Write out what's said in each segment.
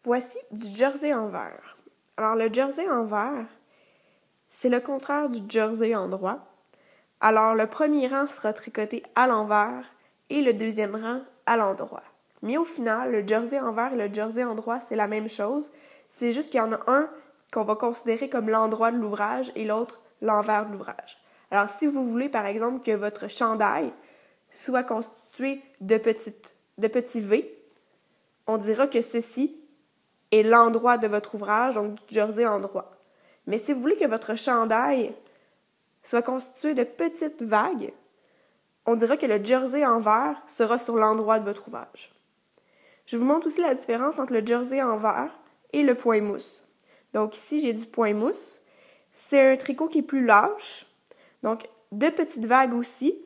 Voici du jersey envers. Alors, le jersey envers, c'est le contraire du jersey en droit. Alors, le premier rang sera tricoté à l'envers et le deuxième rang à l'endroit. Mais au final, le jersey envers et le jersey endroit, c'est la même chose. C'est juste qu'il y en a un qu'on va considérer comme l'endroit de l'ouvrage et l'autre l'envers de l'ouvrage. Alors, si vous voulez, par exemple, que votre chandail soit constitué de petits V, on dira que ceci est l'endroit de votre ouvrage, donc du jersey endroit. Mais si vous voulez que votre chandail soit constitué de petites vagues, on dira que le jersey envers sera sur l'endroit de votre ouvrage. Je vous montre aussi la différence entre le jersey envers et le point mousse. Donc ici, j'ai du point mousse. C'est un tricot qui est plus lâche, donc de petites vagues aussi,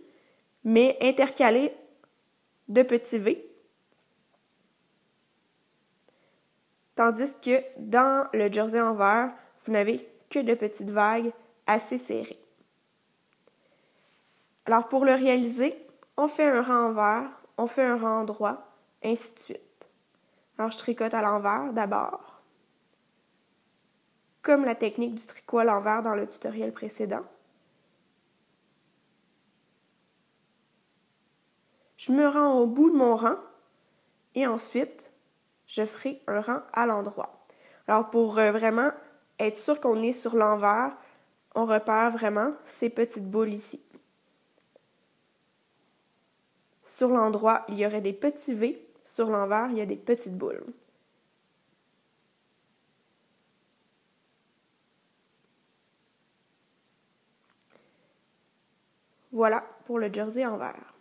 mais intercalées de petits V. Tandis que dans le jersey envers, vous n'avez que de petites vagues assez serrées. Alors pour le réaliser, on fait un rang envers, on fait un rang droit, ainsi de suite. Alors je tricote à l'envers d'abord, comme la technique du tricot à l'envers dans le tutoriel précédent. Je me rends au bout de mon rang et ensuite, je ferai un rang à l'endroit. Alors pour vraiment être sûr qu'on est sur l'envers, on repère vraiment ces petites boules ici. Sur l'endroit, il y aurait des petits V. Sur l'envers, il y a des petites boules. Voilà pour le jersey envers.